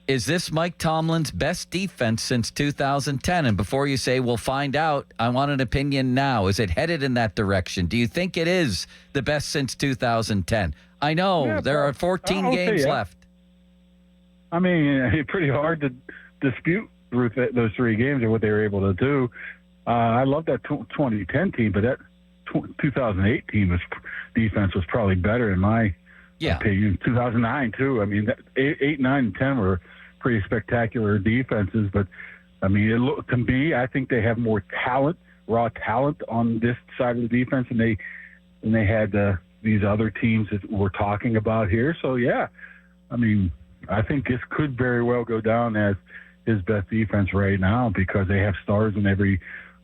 Is this Mike Tomlin's best defense since 2010? And before you say, we'll find out, I want an opinion now. Is it headed in that direction? Do you think it is the best since 2010? I know there are 14 games left. I mean, it's pretty hard to dispute those 3 games and what they were able to do. I love that 2010 team, but that 2008 team defense was probably better in my opinion. 2009 too. I mean, 8, 9, and 10 were pretty spectacular defenses, but I mean, to me, I think they have more talent, raw talent on this side of the defense, and they had these other teams that we're talking about here. So yeah, I mean, I think this could very well go down as his best defense right now because they have stars in every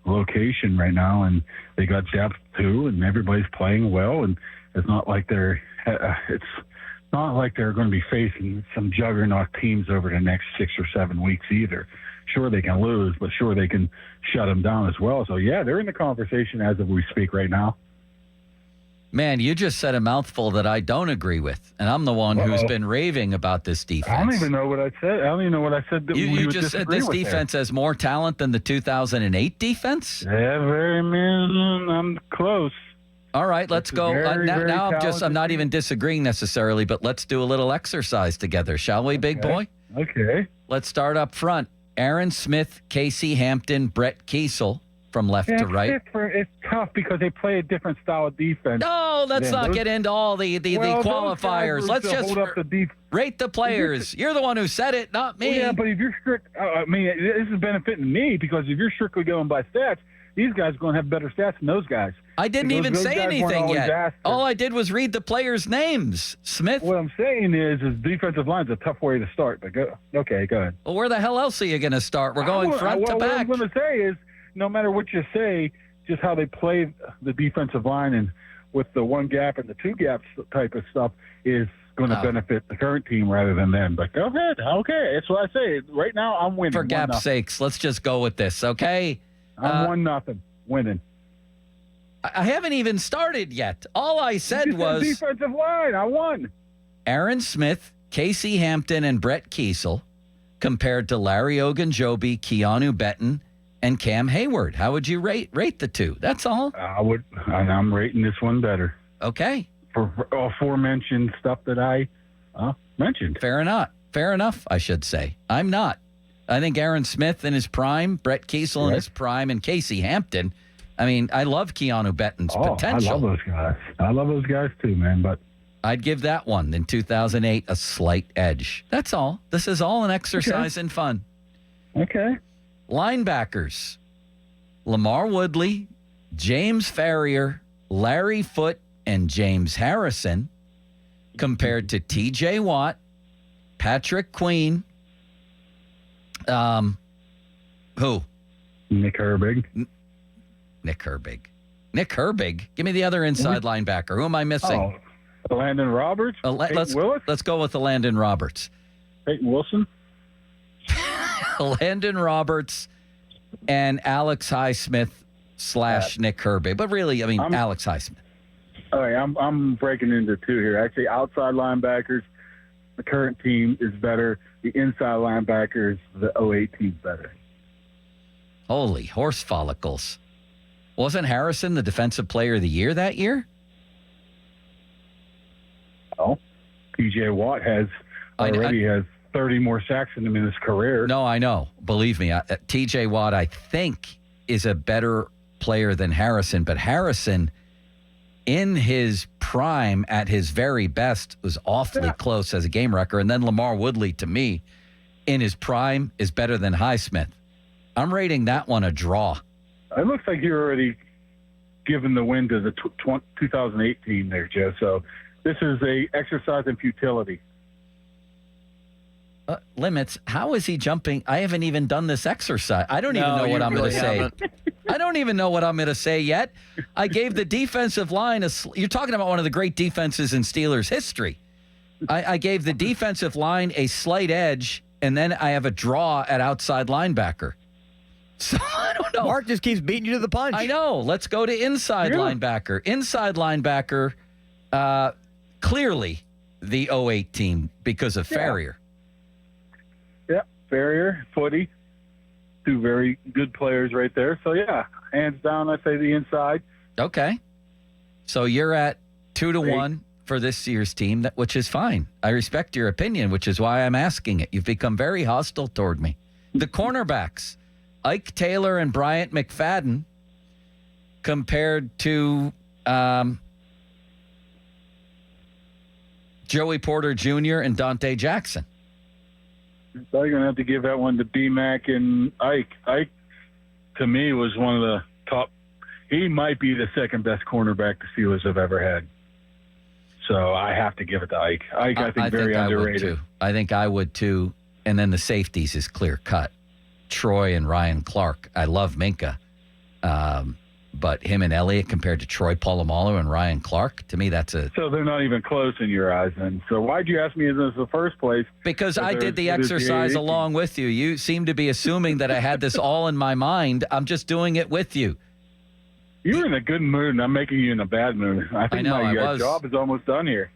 location right now, and they got depth too, and everybody's playing well, and it's not like they're going to be facing some juggernaut teams over the next 6 or 7 weeks either. Sure, they can lose, but sure they can shut them down as well. So yeah, they're in the conversation as of we speak right now. Man, you just said a mouthful that I don't agree with, and I'm the one who's been raving about this defense. I don't even know what I said. I don't even know what I said. That you just said this defense has more talent than the 2008 defense? Yeah, I'm close. All right, let's go. Now I'm not even disagreeing necessarily, but let's do a little exercise together, shall we, big boy? Okay. Let's start up front. Aaron Smith, Casey Hampton, Brett Kiesel. From left to right. It's tough because they play a different style of defense. No, let's not get into all the qualifiers. Let's just rate the players. You're the one who said it, not me. Well, yeah, but if you're strict, I mean, this is benefiting me because if you're strictly going by stats, these guys are going to have better stats than those guys. I didn't even say anything yet. All I did was read the players' names. Smith. What I'm saying is defensive line's a tough way to start. But go ahead. Well, where the hell else are you going to start? We're going front to back. What I'm going to say is, no matter what you say, just how they play the defensive line and with the 1 gap and the 2 gaps type of stuff is going to benefit the current team rather than them. But go ahead. Okay. That's what I say. Right now, I'm winning. For gap's sakes, let's just go with this, okay? I'm 1-0 winning. I haven't even started yet. All I said was defensive line. I won. Aaron Smith, Casey Hampton, and Brett Kiesel compared to Larry Ogunjobi, Keanu Benton, and Cam Hayward. How would you rate the two? That's all. I'm rating this one better. Okay. For aforementioned stuff that I mentioned. Fair enough, I should say. I'm not. I think Aaron Smith in his prime, Brett Kiesel in his prime, and Casey Hampton. I mean, I love Keanu Benton's potential. I love those guys. I love those guys too, man. But I'd give that one in 2008 a slight edge. That's all. This is all an exercise in fun. Okay. Linebackers, Lamar Woodley, James Farrier, Larry Foote, and James Harrison compared to T.J. Watt, Patrick Queen, who? Nick Herbig. Nick Herbig. Give me the other inside linebacker. Who am I missing? Landon Roberts? Let's go with the Landon Roberts. Peyton Wilson? Landon Roberts and Alex Highsmith / Nick Herbig. But really, I mean, Alex Highsmith. All right, I'm breaking into two here. Actually, outside linebackers, the current team is better. The inside linebackers, the 08 team's better. Holy horse follicles. Wasn't Harrison the defensive player of the year that year? Oh, T.J. Watt has 30 more sacks than him in his career. No, I know. Believe me, T.J. Watt, I think, is a better player than Harrison. But Harrison, in his prime, at his very best, was awfully close as a game wrecker. And then Lamar Woodley, to me, in his prime, is better than Highsmith. I'm rating that one a draw. It looks like you're already given the win to the 2018 there, Joe. So this is a exercise in futility. Limits. How is he jumping? I haven't even done this exercise. I don't even know what I'm going to say. I don't even know what I'm going to say yet. I gave the defensive line you're talking about one of the great defenses in Steelers history. I gave the defensive line a slight edge, and then I have a draw at outside linebacker. So I don't know. Mark just keeps beating you to the punch. I know. Let's go to inside linebacker. Inside linebacker, clearly the 08 team because of Farrier. Yeah, Farrier, Footy, two very good players right there. So, yeah, hands down, I say the inside. Okay. So you're at 2-1 for this year's team, which is fine. I respect your opinion, which is why I'm asking it. You've become very hostile toward me. The cornerbacks, Ike Taylor and Bryant McFadden, compared to Joey Porter Jr. and Dante Jackson. So you're going to have to give that one to B-Mac and Ike. Ike, to me, was one of the top. He might be the second best cornerback the Steelers have ever had. So I have to give it to Ike. Ike, I think, very underrated. I think I would, too. And then the safeties is clear cut. Troy and Ryan Clark. I love Minka. But him and Elliott compared to Troy Polamalu and Ryan Clark, to me, that's a... So they're not even close in your eyes, then. So why'd you ask me this in the first place? Because I did the exercise along with you. You seem to be assuming that I had this all in my mind. I'm just doing it with you. You're in a good mood, and I'm making you in a bad mood. I think my job is almost done here.